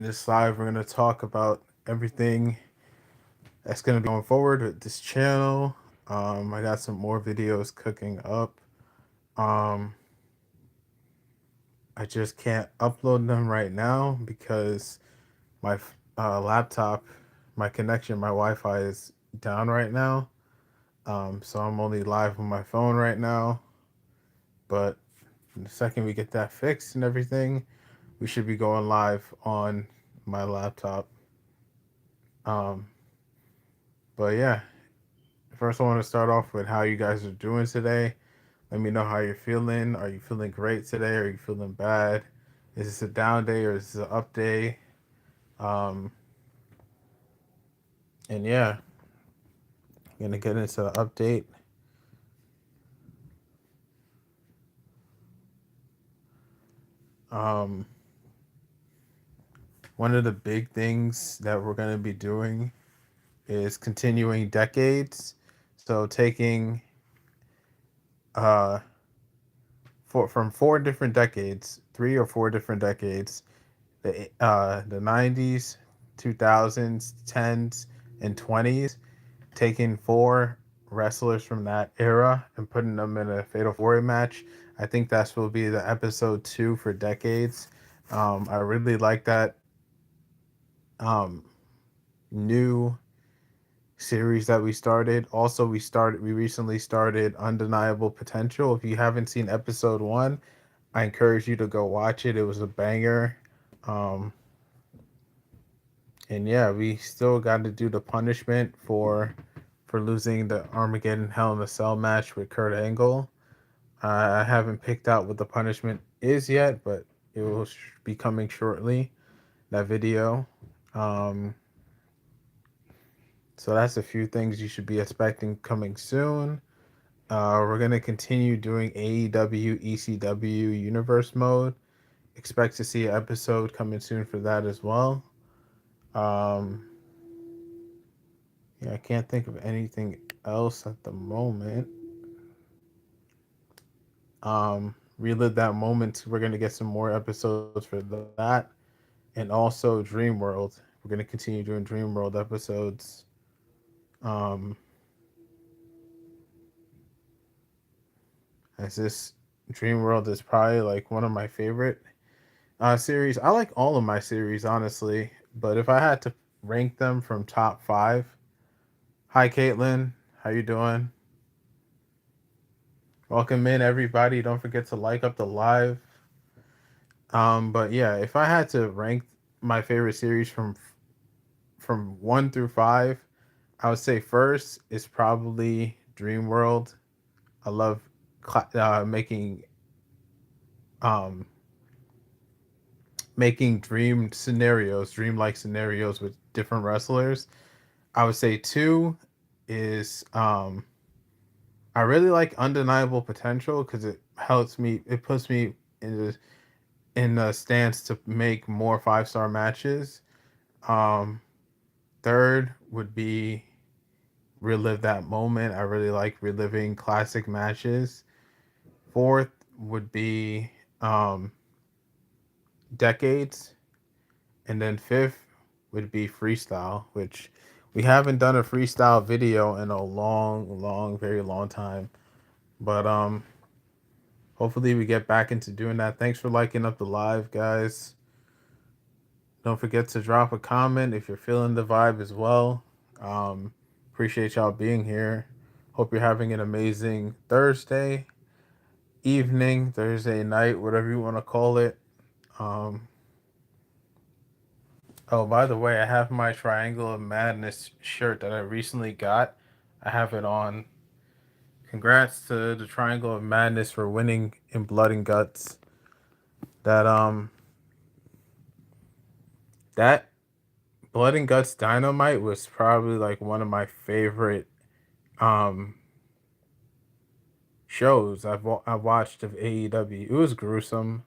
This live, we're going to talk about everything that's going to be going forward with this channel. I got some more videos cooking up. Um, I just can't upload them right now because my laptop, my connection, my Wi-Fi is down right now. So I'm only live on my phone right now. But the second we get that fixed and everything, we should be going live on my laptop. Um, but yeah, first, I want to start off with how you guys are doing today. Let me know how you're feeling. Are you feeling great today? Are you feeling bad? Is this a down day or is this an up day? Um, and yeah, I'm gonna get into the update. Um, One of the big things that we're gonna be doing is continuing decades. So taking uh from four different decades, three or four different decades, the 90s, 2000s, 10s, and 20s, taking four wrestlers from that era and putting them in a fatal four-way match. I think that will be the episode 2 for decades. I really like that um, new series that we started. Also, we recently started Undeniable Potential. If you haven't seen episode 1, I encourage you to go watch it. It was a banger. Um, And yeah, we still got to do the punishment for losing the Armageddon Hell in a Cell match with Kurt Angle. I haven't picked out what the punishment is yet, but it will be coming shortly. That video. Um, so that's a few things you should be expecting coming soon. We're gonna continue doing AEW ECW Universe mode. Expect to see an episode coming soon for that as well. Um, Yeah, I can't think of anything else at the moment. Relive that moment. We're gonna get some more episodes for that, and also Dreamworld. We're gonna continue doing Dreamworld episodes. Um, as this Dreamworld is probably like one of my favorite series. I like all of my series honestly, but if I had to rank them from top five, hi Caitlin, how you doing? Welcome in everybody. Don't forget to like up the live. But yeah, if I had to rank my favorite series from 1 through 5, I would say first is probably Dreamworld. I love making um making dreamlike scenarios with different wrestlers. I would say two is I really like Undeniable Potential because it puts me in a stance to make more 5-star matches. Um, Third would be relive that moment. I really like reliving classic matches. Fourth would be um, decades, and then fifth would be freestyle, which we haven't done a freestyle video in a very long time. But hopefully we get back into doing that. Thanks for liking up the live, guys. Don't forget to drop a comment if you're feeling the vibe as well. Um, Appreciate y'all being here. Hope you're having an amazing Thursday evening, Thursday night, whatever you want to call it. Um, oh, by the way, I have my Triangle of Madness shirt that I recently got. I have it on. Congrats to the Triangle of Madness for winning in Blood and Guts. That that Blood and Guts Dynamite was probably like one of my favorite um shows I've watched of AEW. It was gruesome,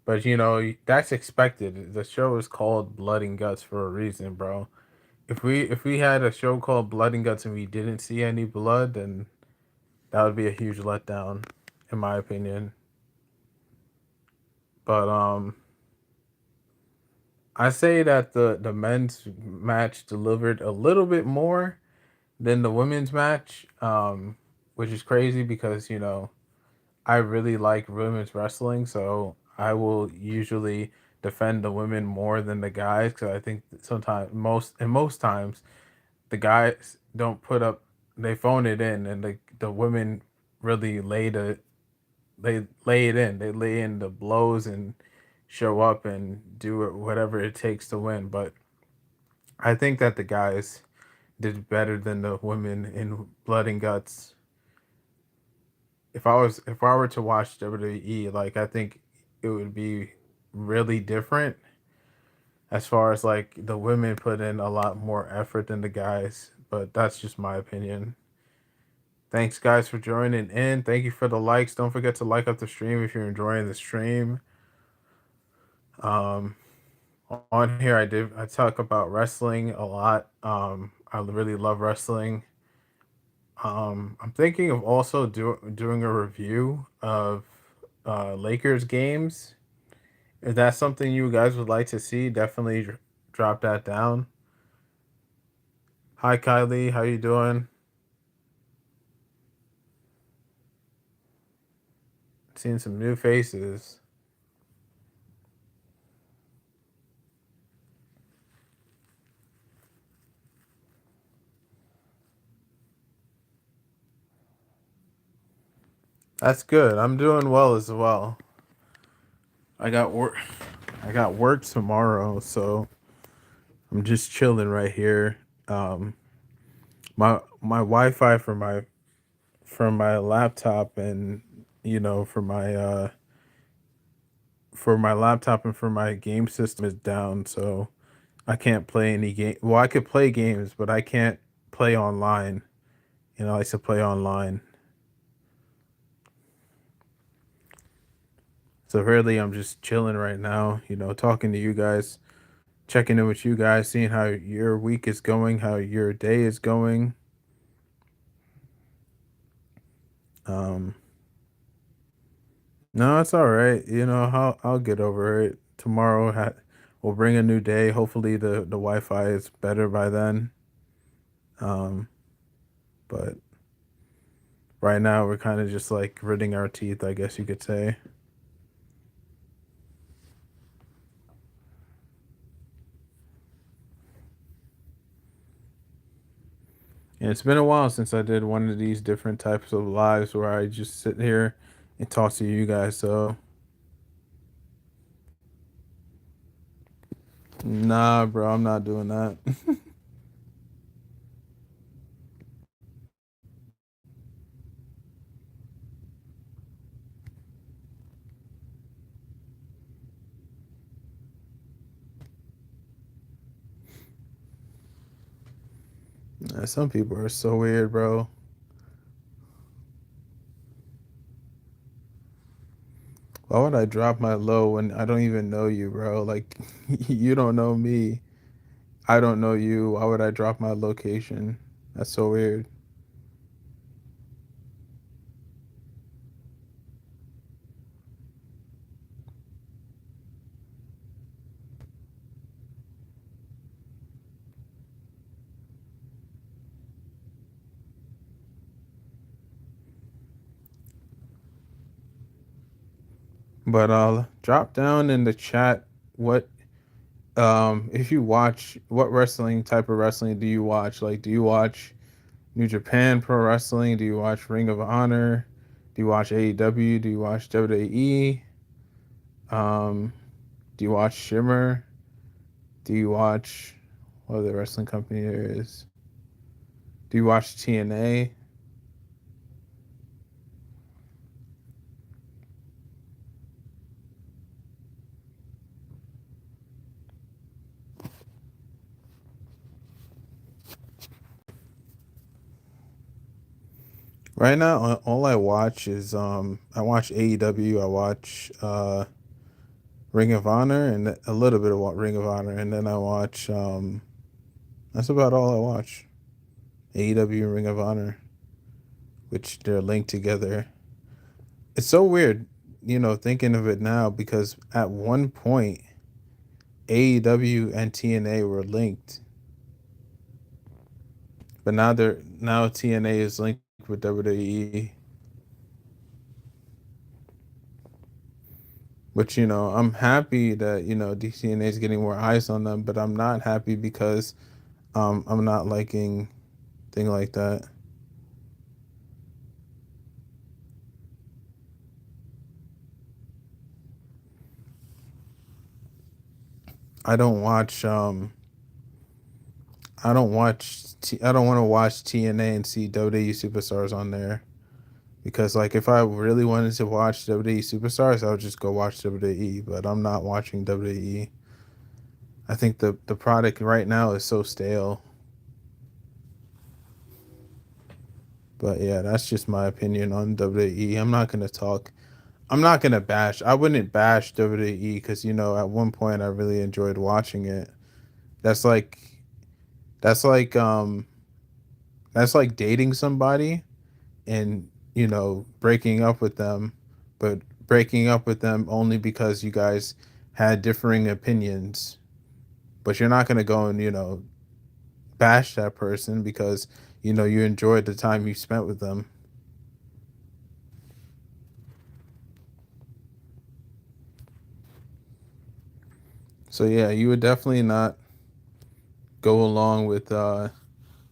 but you know that's expected. The show is called Blood and Guts for a reason, bro. If we had a show called Blood and Guts and we didn't see any blood, then that would be a huge letdown, in my opinion. But I say that the men's match delivered a little bit more than the women's match, which is crazy because I really like women's wrestling, so I will usually defend the women more than the guys because I think that sometimes most times the guys don't put up, they phone it in, and the women really lay it in, they lay in the blows and show up and do it whatever it takes to win. But I think that the guys did better than the women in blood and guts. If I were to watch WWE, like I think it would be really different as far as like the women put in a lot more effort than the guys, but that's just my opinion. Thanks guys for joining in. Thank you for the likes. Don't forget to like up the stream if you're enjoying the stream. Um on here I talk about wrestling a lot. I really love wrestling. I'm thinking of also doing a review of Lakers games. If that's something you guys would like to see, definitely drop that down. Hi Kylie, how you doing? Seeing some new faces. That's good. I'm doing well as well. I got work. I got work tomorrow, so I'm just chilling right here. Um, my Wi-Fi for my laptop and for my laptop and for my game system is down, so I can't play any game. Well, I could play games, but I can't play online. I like to play online. So really, I'm just chilling right now. Talking to you guys, checking in with you guys, seeing how your week is going, how your day is going. Um, no, it's all right. I'll get over it. Tomorrow will bring a new day. Hopefully, the Wi-Fi is better by then. Um, but right now, we're kind of just like gritting our teeth, I guess you could say. And it's been a while since I did one of these different types of lives where I just sit here and talk to you guys. So, nah, bro, I'm not doing that. Some people are so weird, bro. Why would I drop my low when I don't even know you, bro? Like, you don't know me. I don't know you. Why would I drop my location? That's so weird. But drop down in the chat what if you watch, what wrestling type of wrestling do you watch? Like, do you watch New Japan Pro Wrestling? Do you watch Ring of Honor? Do you watch AEW? Do you watch WWE? Um, do you watch Shimmer? Do you watch what other wrestling company there is? Do you watch TNA? Right now, all I watch is I watch AEW. I watch Ring of Honor and a little bit of Ring of Honor, and then I watch that's about all I watch. AEW and Ring of Honor, which they're linked together. It's so weird, thinking of it now because at one point AEW and TNA were linked, but now TNA is linked with WWE. Which I'm happy that DCNA is getting more eyes on them, but I'm not happy because I'm not liking thing like that. I don't watch I don't want to watch TNA and see WWE superstars on there because like if I really wanted to watch WWE superstars, I would just go watch WWE, but I'm not watching WWE. I think the product right now is so stale. But yeah, that's just my opinion on WWE. I'm not gonna bash. I wouldn't bash WWE because at one point I really enjoyed watching it. That's like that's like um that's like dating somebody and breaking up with them, but breaking up with them only because you guys had differing opinions. But you're not gonna go and bash that person because you enjoyed the time you spent with them. So yeah, you would definitely not go along with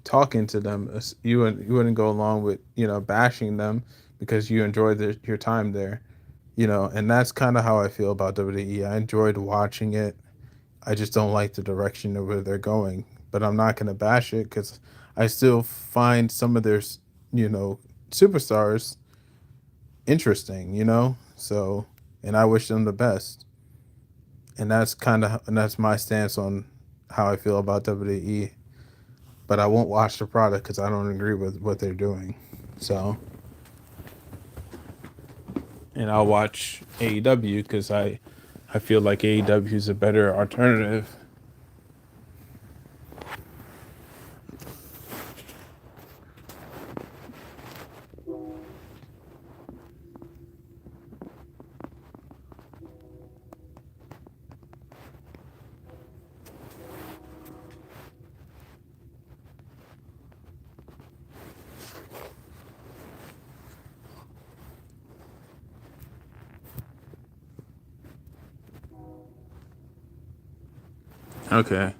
talking to them. You wouldn't go along with bashing them because you enjoyed your time there. And that's kind of how I feel about WWE. I enjoyed watching it. I just don't like the direction of where they're going. But I'm not gonna bash it because I still find some of their you know superstars interesting. So and I wish them the best. And that's my stance on how I feel about WWE. But I won't watch the product because I don't agree with what they're doing. So, and I'll watch AEW because I feel like AEW is a better alternative. Okay.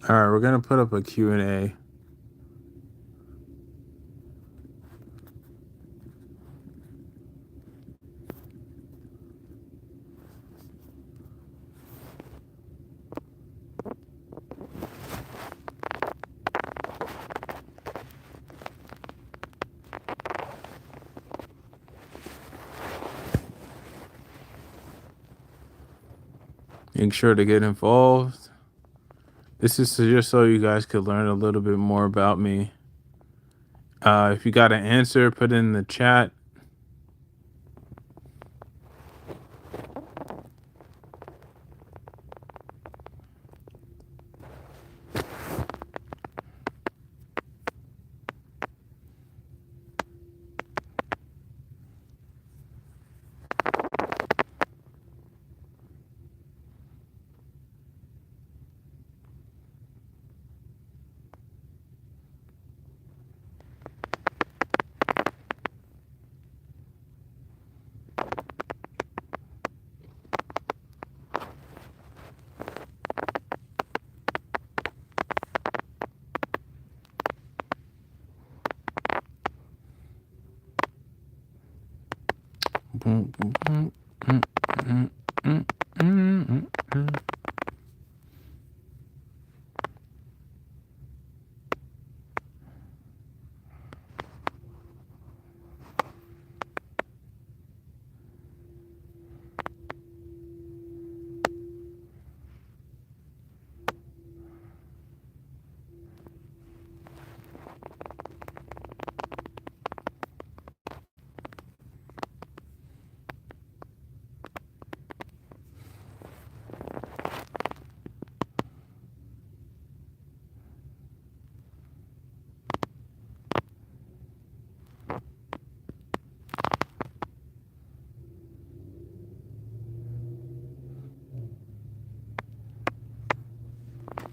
All right, we're gonna put up a Q&A. Make sure to get involved. This is just so you guys could learn a little bit more about me. If you got an answer, put it in the chat.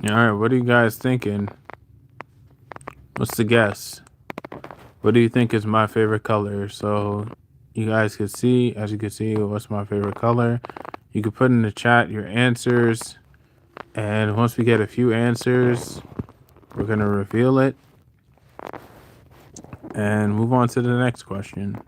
All right, what are you guys thinking? What's the guess? What do you think is my favorite color? So you guys can see, as you can see, what's my favorite color. You can put in the chat your answers, and once we get a few answers, we're gonna reveal it and move on to the next question.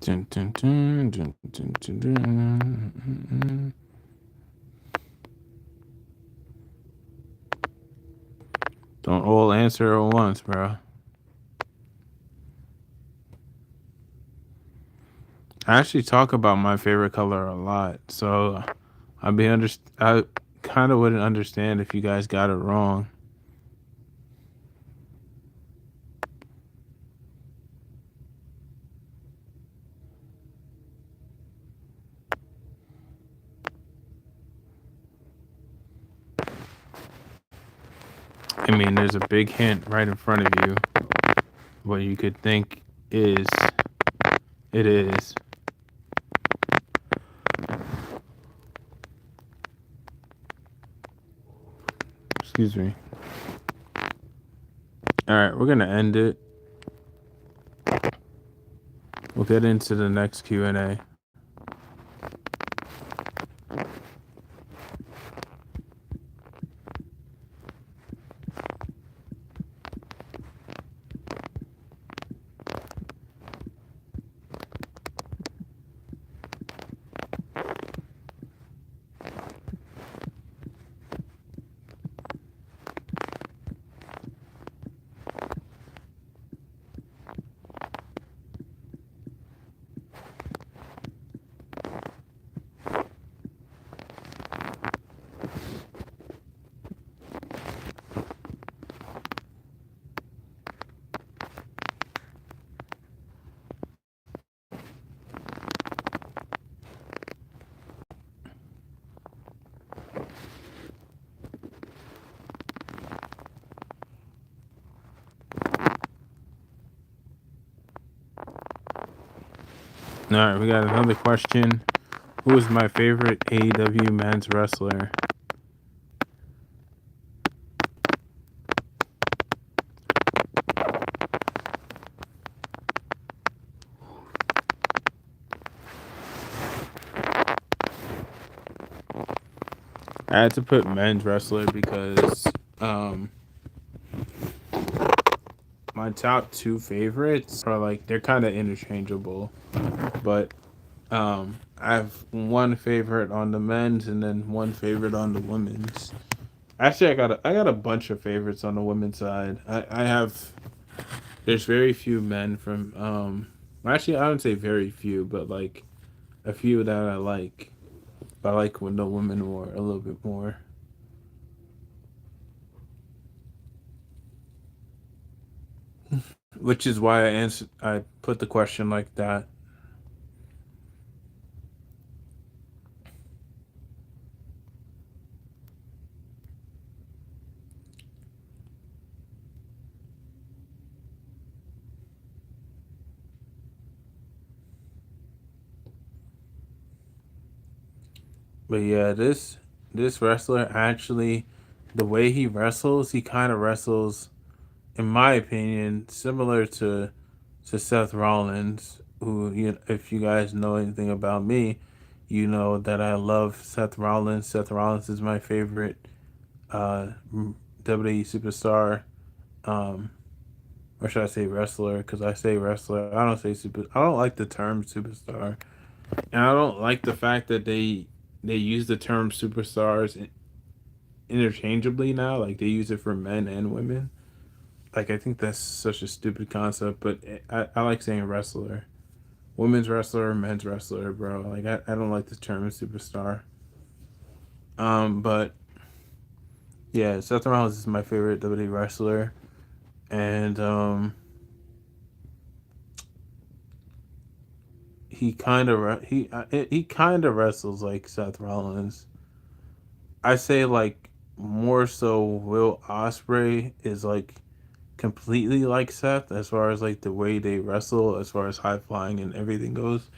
Dun, dun, dun, dun, dun, dun, dun. Don't all answer at once, bro. I actually talk about my favorite color a lot, so I kind of wouldn't understand if you guys got it wrong. I mean, there's a big hint right in front of you. What you could think is it is. Excuse me. All right, we're gonna end it. We'll get into the next Q&A. All right, we got another question. Who is my favorite AEW men's wrestler? I had to put men's wrestler because my top two favorites are like they're kind of interchangeable, but I have one favorite on the men's and then one favorite on the women's. Actually, I got a bunch of favorites on the women's side. I have there's very few men from actually I wouldn't say very few, but like a few that I like. I like when the women more a little bit more. Which is why I put the question like that. But yeah, this wrestler actually the way he wrestles, he kind of wrestles in my opinion similar to Seth Rollins, who if you guys know anything about me, you know that I love Seth Rollins. Seth Rollins is my favorite WWE superstar. Um, or should I say wrestler? Because I say wrestler. I don't say super. I don't like the term superstar, and I don't like the fact that they use the term superstars interchangeably now. Like they use it for men and women. Like I think that's such a stupid concept, but I like saying wrestler, women's wrestler, men's wrestler, bro. Like I don't like the term superstar. But yeah, Seth Rollins is my favorite WWE wrestler, and he kind of wrestles like Seth Rollins. I say like more so Will Osprey is like completely like Seth as far as like the way they wrestle, as far as high flying and everything goes.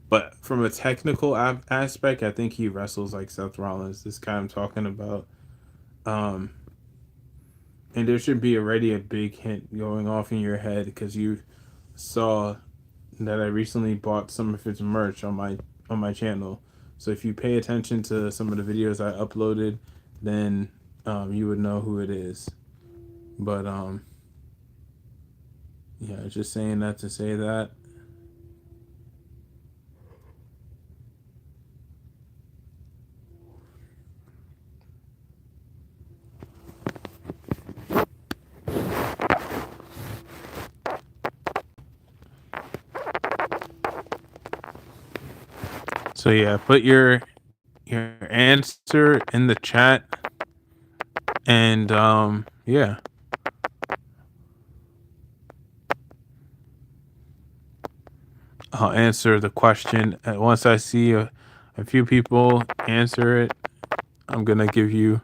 But from a technical aspect, I think he wrestles like Seth Rollins. This guy I'm talking about. Um, and there should be already a big hint going off in your head because you saw that I recently bought some of his merch on my channel. So if you pay attention to some of the videos I uploaded, then you would know who it is. But yeah, just saying that to say that. So yeah, put your answer in the chat, and yeah, I'll answer the question. Once I see a few people answer it, I'm gonna give you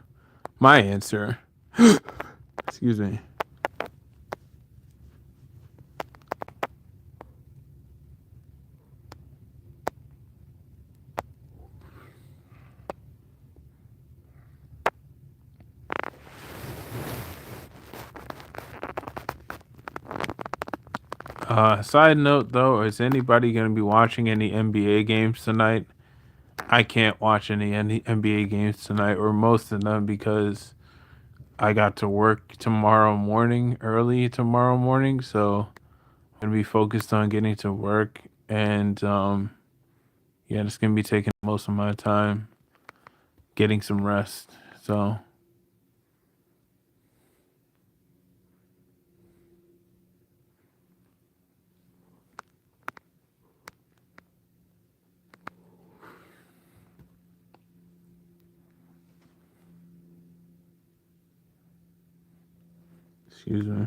my answer. Excuse me. Side note though, is anybody gonna be watching any NBA games tonight? I can't watch any NBA games tonight, or most of them, because I got to work tomorrow morning, early tomorrow morning. So I'm gonna be focused on getting to work, and yeah, it's gonna be taking most of my time getting some rest. So excuse me.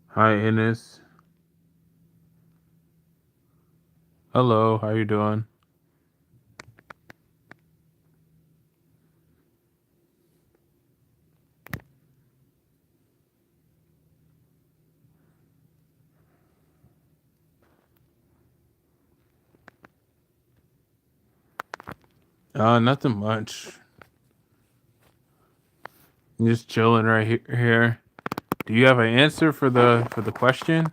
Hi, Ines. Hello, how you doing? Nothing much. Just chilling right here. Do you have an answer for the question,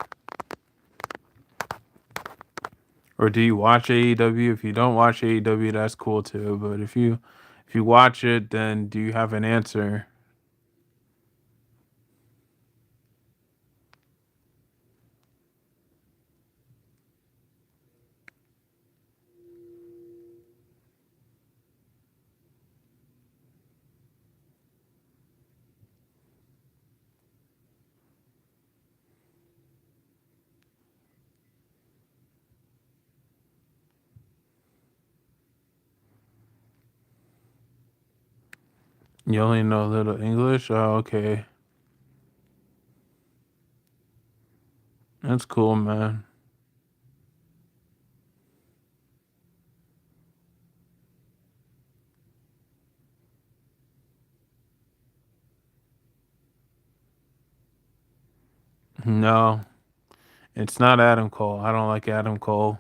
or do you watch AEW? If you don't watch AEW, that's cool too. But if you watch it, then do you have an answer? You only know a little English? Oh, okay. That's cool, man. No, it's not Adam Cole. I don't like Adam Cole.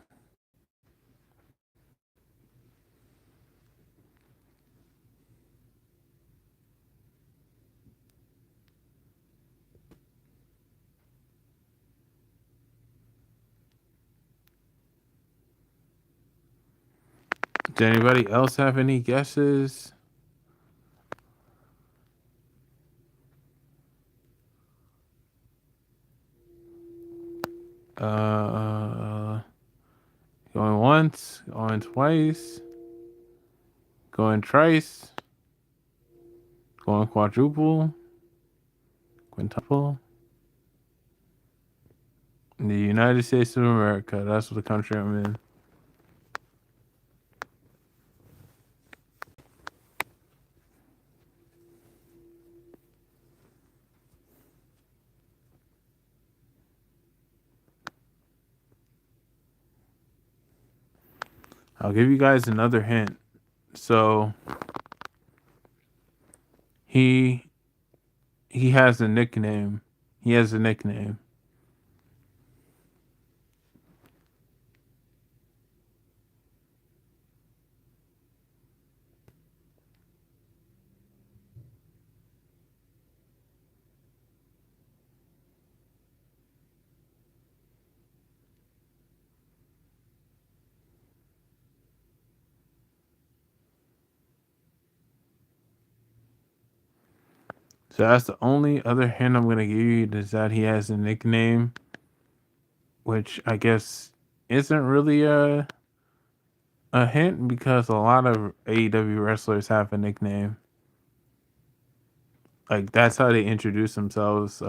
Does anybody else have any guesses? Uh, going once, going twice, going thrice, going quadruple, quintuple. The United States of America. That's the country I'm in. I'll give you guys another hint. So he he has a nickname. He has a nickname. So that's the only other hint I'm gonna give you is that he has a nickname, which I guess isn't really a hint because a lot of AEW wrestlers have a nickname. Like that's how they introduce themselves.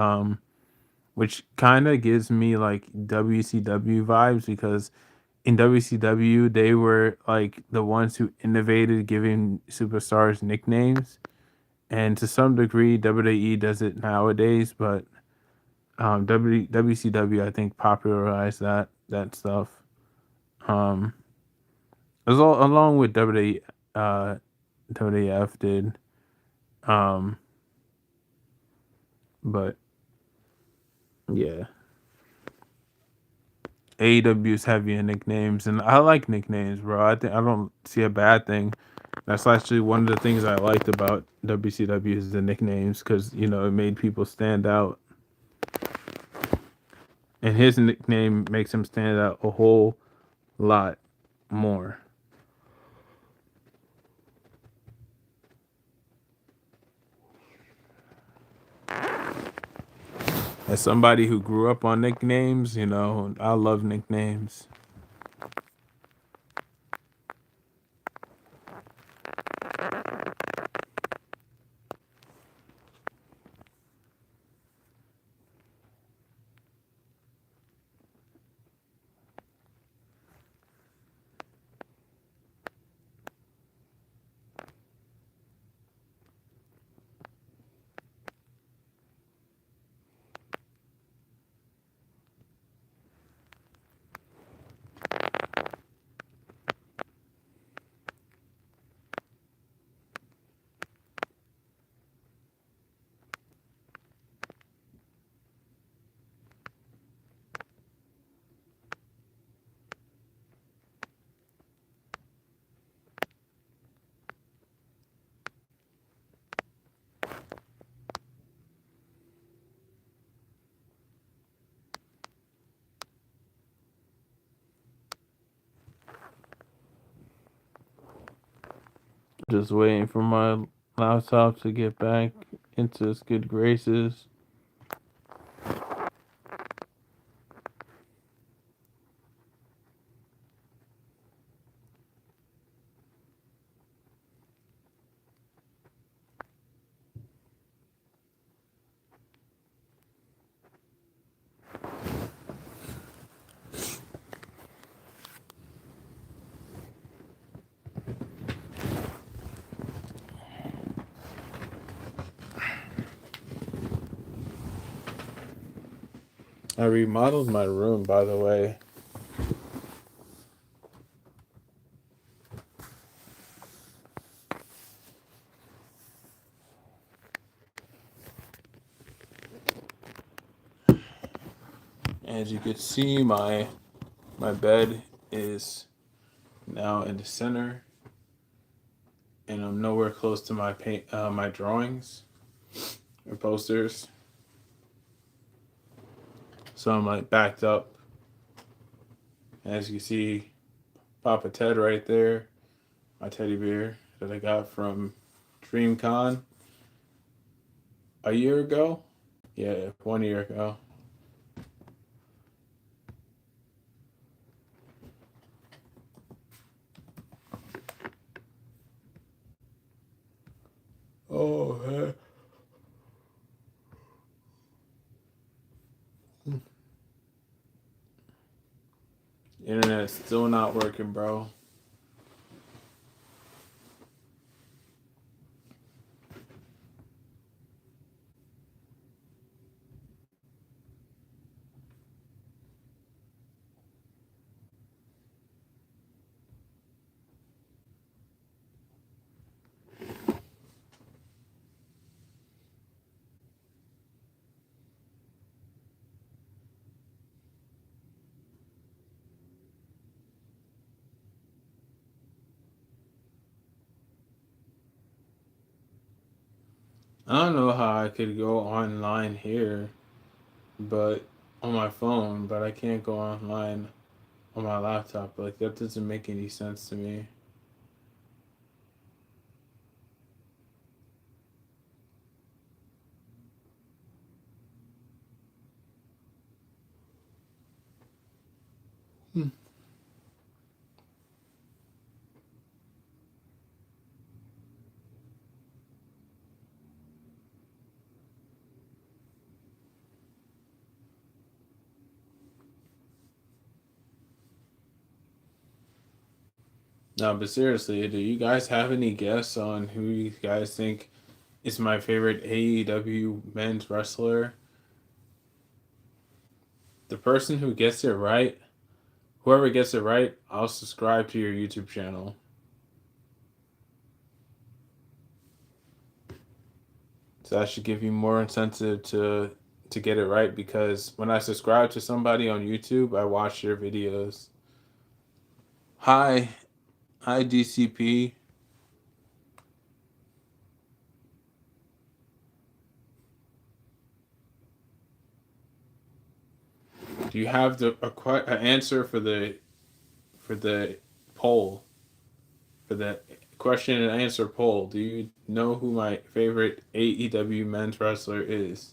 Which kind of gives me like WCW vibes because in WCW they were like the ones who innovated giving superstars nicknames, and to some degree WWE does it nowadays, but WCW I think popularized that stuff. Um, as well, along with WWF did. Um, but yeah, AEW is heavy in nicknames, and I like nicknames, bro. I think I don't see a bad thing. That's actually one of the things I liked about WCW is the nicknames, because it made people stand out, and his nickname makes him stand out a whole lot more. As somebody who grew up on nicknames, I love nicknames. Just waiting for my laptop to get back into its good graces. I remodeled my room, by the way. As you can see, my bed is now in the center, and I'm nowhere close to my drawings or posters. So I'm like backed up. As you can see, Papa Ted right there, my teddy bear that I got from DreamCon a year ago. Yeah, 1 year ago. Oh man. Internet's still not working, bro. I don't know how I could go online here, but on my phone, but I can't go online on my laptop. Like that doesn't make any sense to me. No, but seriously, do you guys have any guess on who you guys think is my favorite AEW men's wrestler? The person who gets it right, whoever gets it right, I'll subscribe to your YouTube channel. So that should give you more incentive to get it right because when I subscribe to somebody on YouTube, I watch their videos. Hi, hi DCP. Do you have a answer for the poll for the question and answer poll? Do you know who my favorite AEW men's wrestler is?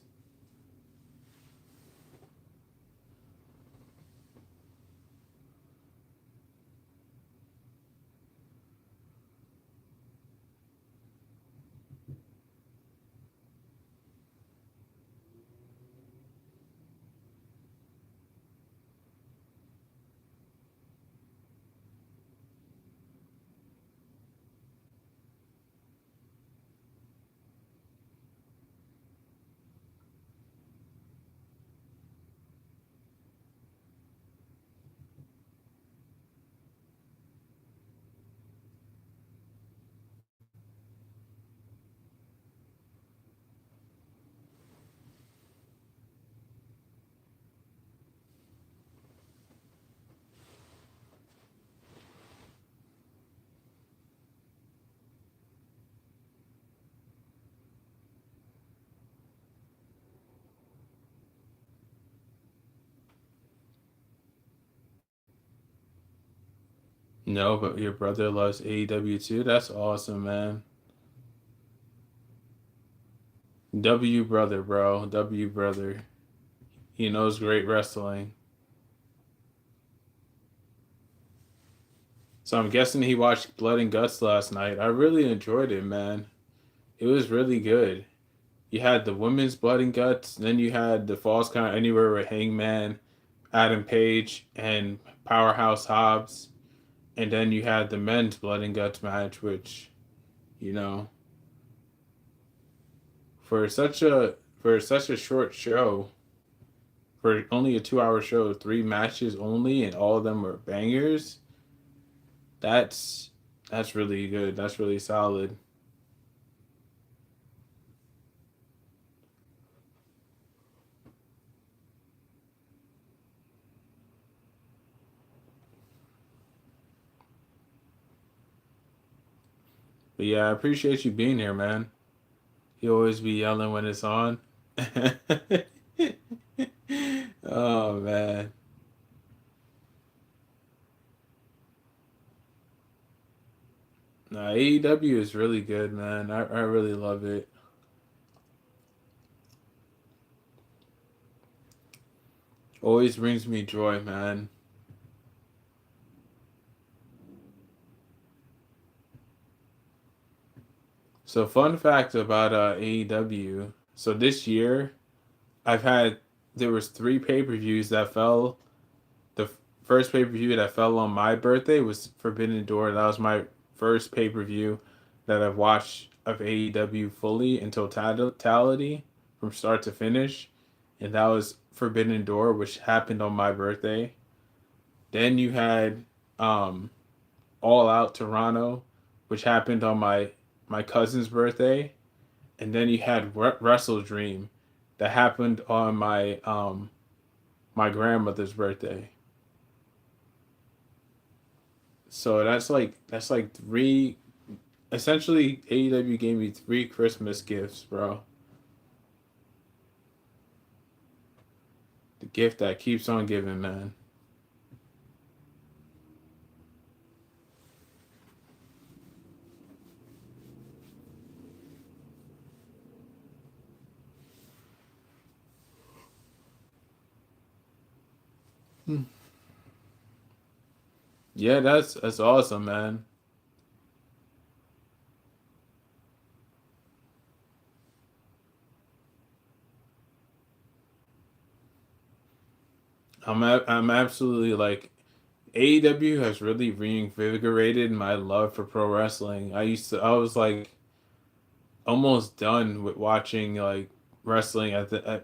No, but your brother loves AEW too. That's awesome, man. W brother, bro. W brother. He knows great wrestling. So I'm guessing he watched Blood and Guts last night. I really enjoyed it, man. It was really good. You had the women's Blood and Guts, then you had the Falls Count Anywhere with Hangman, Adam Page, and Powerhouse Hobbs, and then you had the men's Blood and Guts match, which, you know, for such a short show, for only a 2 hour show, 3 matches only, and all of them were bangers. That's that's really good. That's really solid. But yeah, I appreciate you being here, man. You always be yelling when it's on. Oh man. Nah, AEW is really good, man. I really love it. Always brings me joy, man. So fun fact about AEW. So this year I've had there was three pay-per-views that fell. The first pay-per-view that fell on my birthday was Forbidden Door. That was my first pay-per-view that I've watched of AEW fully in totality from start to finish. And that was Forbidden Door, which happened on my birthday. Then you had um, All Out Toronto, which happened on my cousin's birthday, and then you had Wrestle Dream, that happened on my grandmother's birthday. So that's like three. Essentially, AEW gave me three Christmas gifts, bro. The gift that keeps on giving, man. Hmm. Yeah, that's awesome, man. I'm absolutely like AEW has really reinvigorated my love for pro wrestling. I was like almost done with watching like wrestling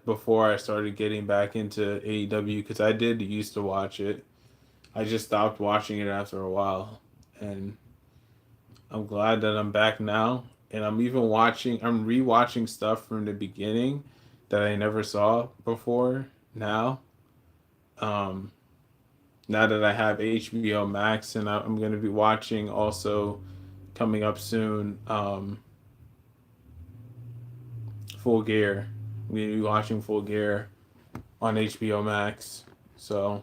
before I started getting back into AEW because I did used to watch it. I just stopped watching it after a while, and I'm glad that I'm back now. And I'm rewatching stuff from the beginning that I never saw before now. Um, Now that I have HBO Max, and I'm going to be watching also coming up soon, Full Gear. I'm going to be watching Full Gear on HBO Max. So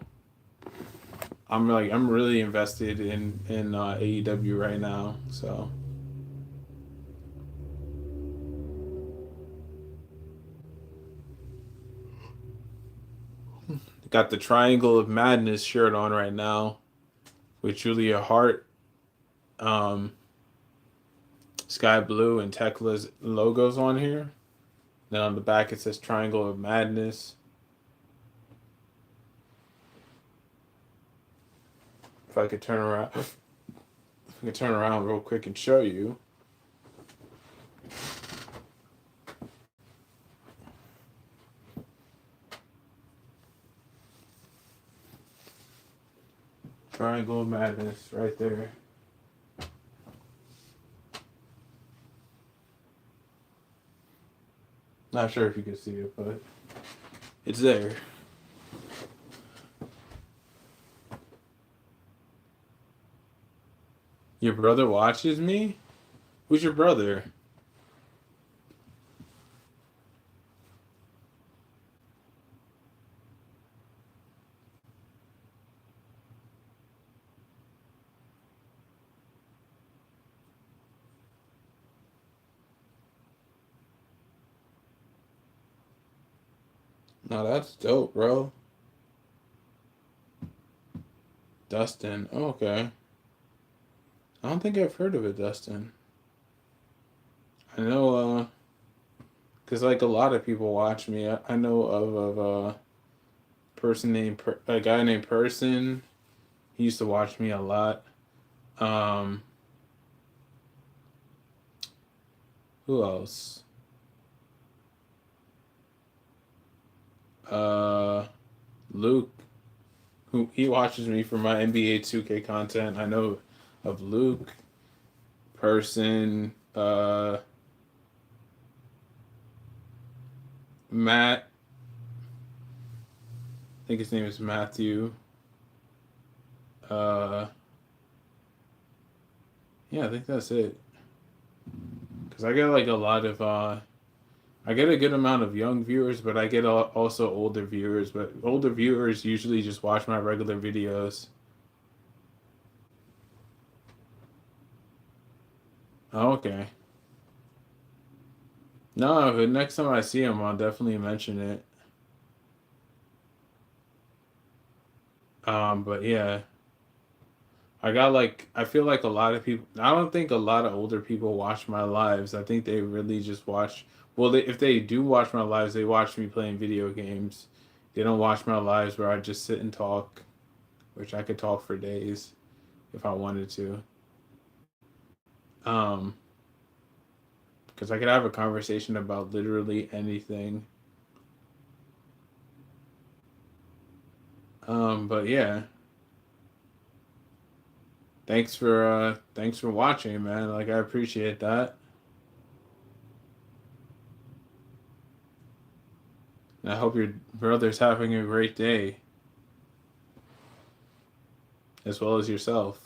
I'm really invested in AEW right now. So got the Triangle of Madness shirt on right now with Julia Hart, um, Sky Blue, and Tekla's logos on here. Then on the back it says Triangle of Madness. If I could turn around, if I could turn around real quick and show you. Triangle of Madness right there. Not sure if you can see it, but it's there. Your brother watches me? Who's your brother? No, that's dope, bro. Dustin. Oh, okay. I don't think I've heard of it, Dustin. I know, cause like a lot of people watch me. I know of a guy named Person. He used to watch me a lot. Um, who else? Uh, Luke, who he watches me for my NBA 2K content. I know of Luke, Person, Matt. I think his name is Matthew. Uh, yeah, I think that's it. Cause I get like a lot of I get a good amount of young viewers, but I get also older viewers. But older viewers usually just watch my regular videos. Oh, okay. No, but next time I see him, I'll definitely mention it. But yeah, I feel like a lot of people, I don't think a lot of older people watch my lives. I think they really just watch, well, if they do watch my lives, they watch me playing video games. They don't watch my lives where I just sit and talk, which I could talk for days if I wanted to. Um, because I could have a conversation about literally anything. But yeah, thanks for watching, man. Like I appreciate that. And I hope your brother's having a great day as well as yourself.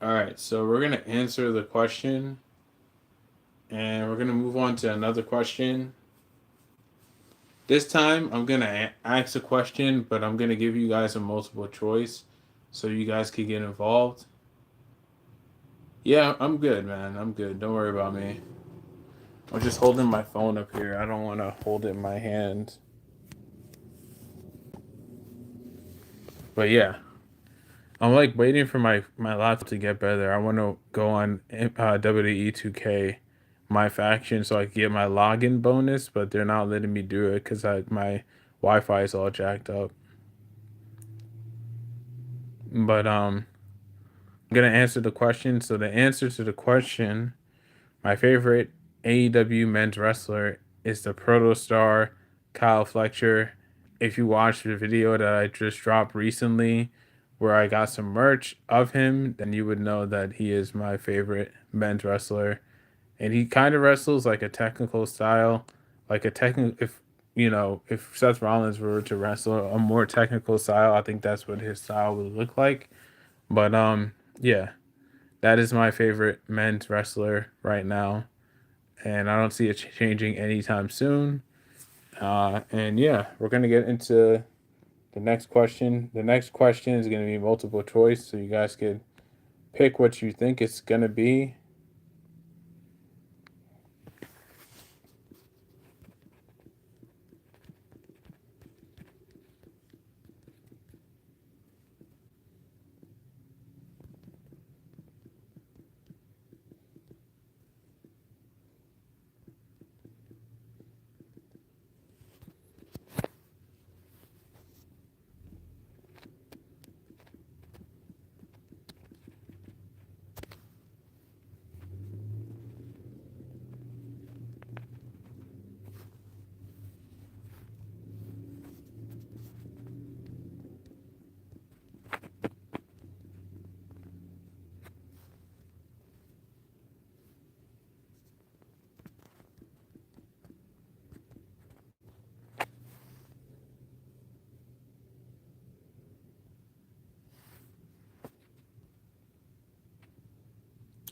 All right, so we're gonna answer the question and we're gonna move on to another question. This time I'm gonna ask a question, but I'm gonna give you guys a multiple choice so you guys can get involved. Yeah, I'm good, man. I'm good. Don't worry about me. I'm just holding my phone up here. I don't want to hold it in my hand. But yeah, I'm like waiting for my laptop to get better. I want to go on WWE 2K, my faction, so I can get my login bonus, but they're not letting me do it because my Wi-Fi is all jacked up. But I'm gonna answer the question. So the answer to the question, my favorite AEW men's wrestler is the Protostar Kyle Fletcher. If you watched the video that I just dropped recently, where I got some merch of him, then you would know that he is my favorite men's wrestler. And he kind of wrestles like a technical style, like a technical. If you know, if Seth Rollins were to wrestle a more technical style, I think that's what his style would look like. But yeah, that is my favorite men's wrestler right now, and I don't see it changing anytime soon. And yeah, we're gonna get into the next question. The next question is gonna be multiple choice, so you guys could pick what you think it's gonna be.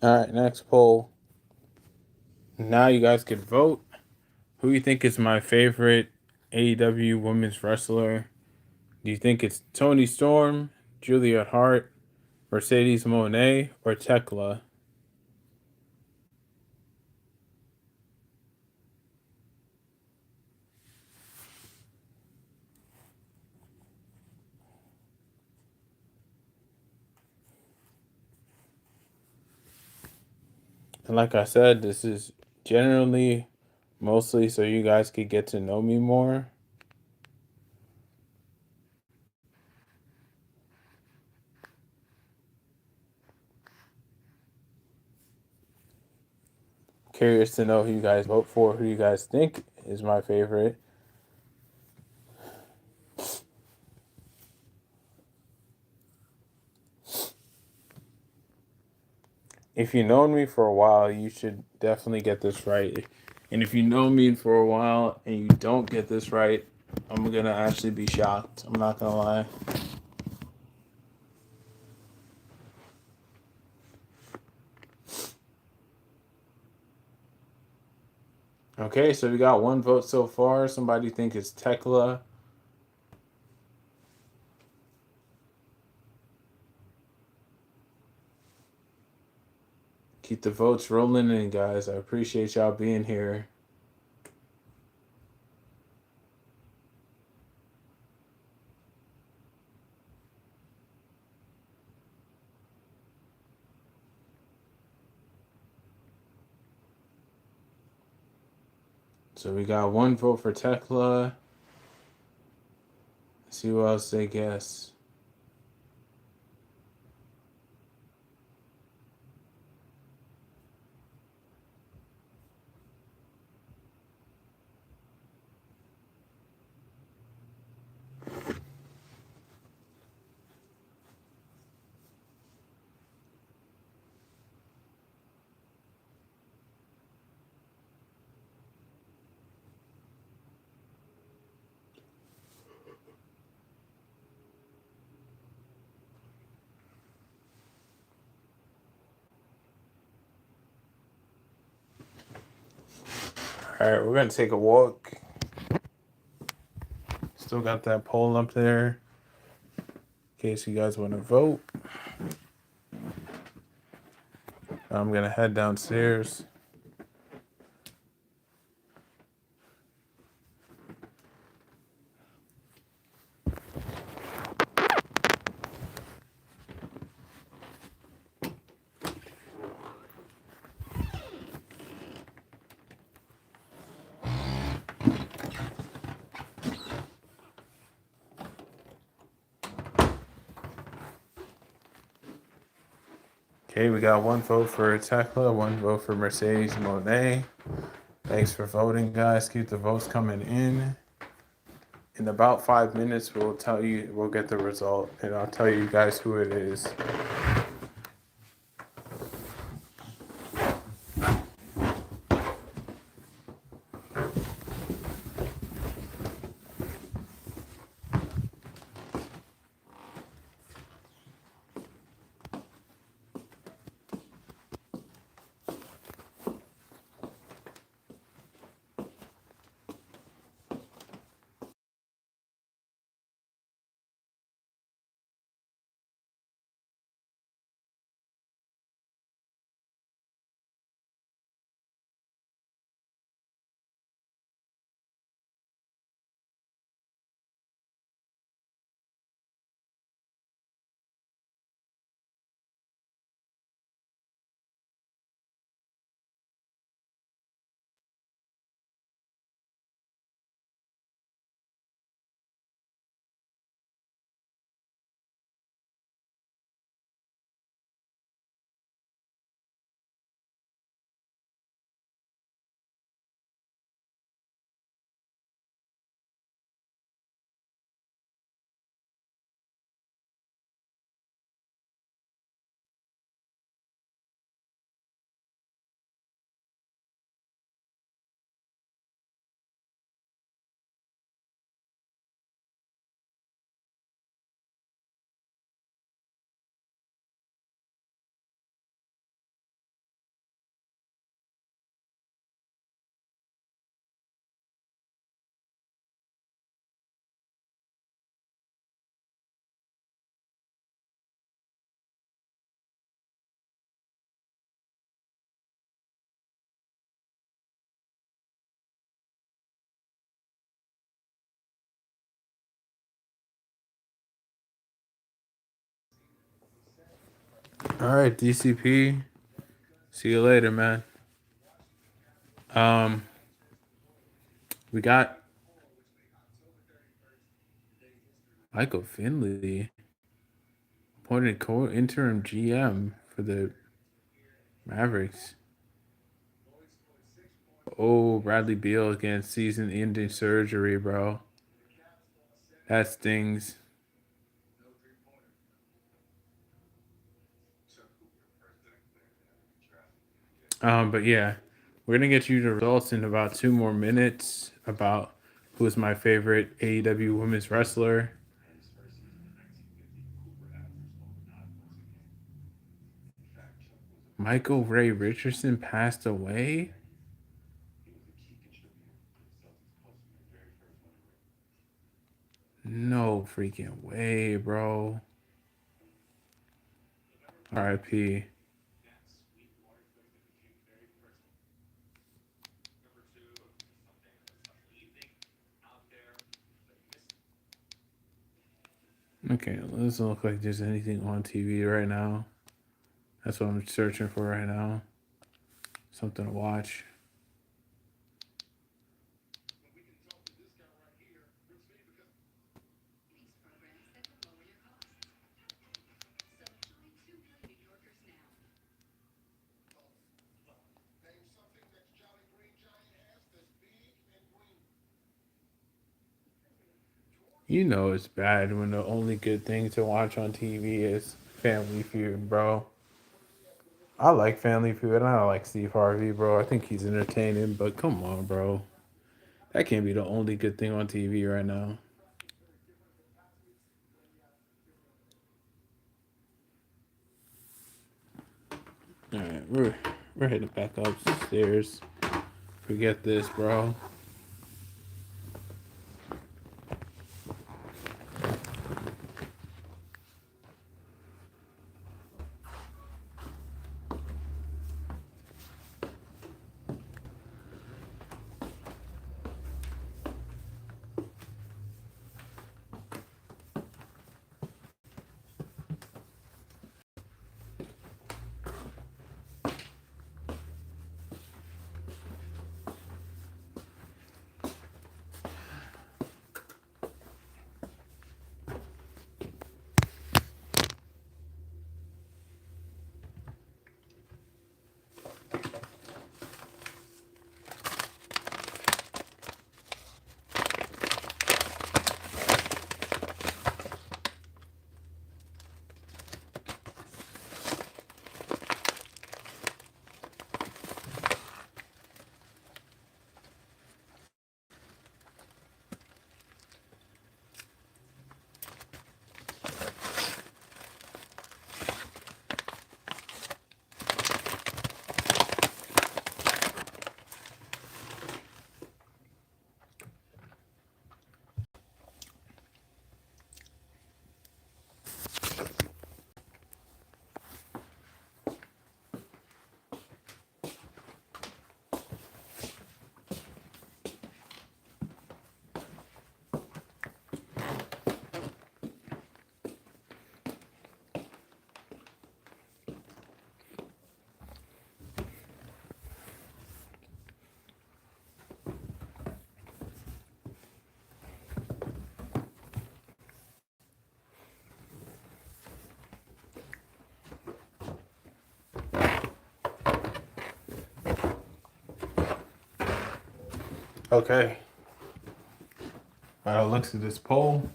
All right, next poll. Now you guys can vote. Who you think is my favorite AEW women's wrestler? Do you think it's Tony Storm, Juliet Hart, Mercedes Moné, or Tekla? And like I said, this is generally mostly so you guys could get to know me more. Curious to know who you guys vote for, who you guys think is my favorite. If you've known me for a while, you should definitely get this right. And if you know me for a while and you don't get this right, I'm gonna actually be shocked. I'm not gonna lie. Okay, so we got one vote so far. Somebody think it's Tekla. Keep the votes rolling in, guys. I appreciate y'all being here. So we got one vote for Tekla. Let's see who else they guess. All right, we're gonna take a walk. Still got that poll up there in case you guys want to vote. I'm gonna head downstairs. Okay, we got one vote for Tekla, one vote for Mercedes Monet. Thanks for voting, guys. Keep the votes coming in. In about 5 minutes, we'll get the result, and I'll tell you guys who it is. All right, DCP. See you later, man. Um, we got Michael Finley appointed interim GM for the Mavericks. Oh, Bradley Beal against season-ending surgery, bro. That stings. But yeah, we're gonna get you the results in about 2 more minutes about who is my favorite AEW women's wrestler. Michael Ray Richardson passed away. No freaking way, bro. R.I.P. Okay, it doesn't look like there's anything on TV right now. That's what I'm searching for right now. Something to watch. You know it's bad when the only good thing to watch on TV is Family Feud, bro. I like Family Feud and I like Steve Harvey, bro. I think he's entertaining, but come on, bro. That can't be the only good thing on TV right now. All right, we're heading back upstairs. Forget this, bro. Okay. By the looks of this poll,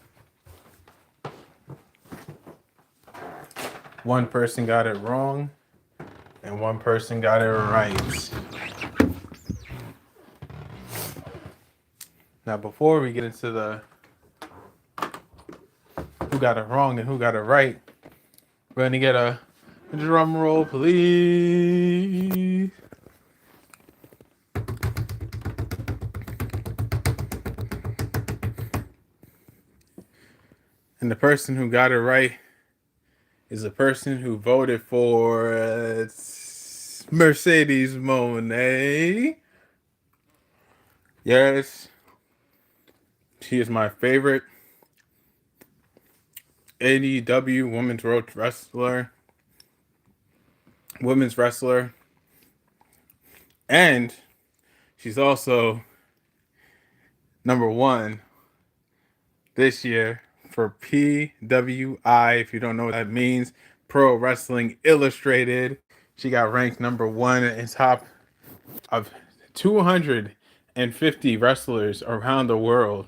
one person got it wrong and one person got it right. Now, before we get into the who got it wrong and who got it right, we're gonna get a drum roll, please. And the person who got it right is the person who voted for Mercedes Monet. Yes, she is my favorite AEW women's wrestler, and she's also number one this year for PWI. If you don't know what that means, Pro Wrestling Illustrated. She got ranked number one in top of 250 wrestlers around the world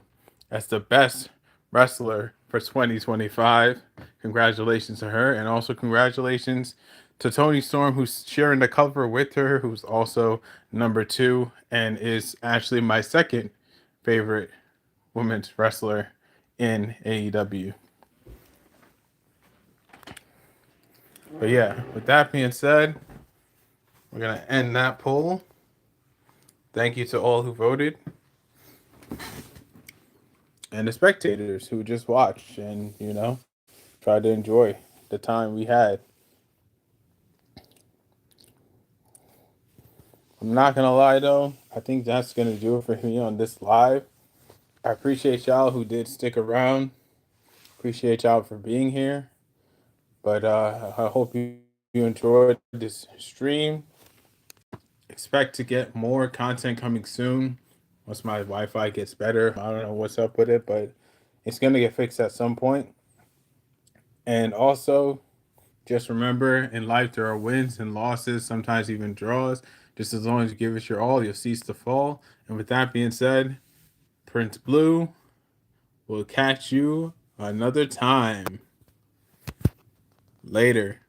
as the best wrestler for 2025. Congratulations to her, and also congratulations to Tony Storm, who's sharing the cover with her, who's also number two and is actually my second favorite women's wrestler in AEW. But yeah, with that being said, we're going to end that poll. Thank you to all who voted and the spectators who just watched and, tried to enjoy the time we had. I'm not going to lie though, I think that's going to do it for me on this live. I appreciate y'all who did stick around appreciate y'all for being here. But I hope you enjoyed this stream. Expect to get more content coming soon once my Wi-Fi gets better. I don't know what's up with it, but it's gonna get fixed at some point. And also, just remember, in life there are wins and losses, sometimes even draws. Just as long as you give it your all, you'll cease to fall. And with that being said, Prince Blue will catch you another time. Later.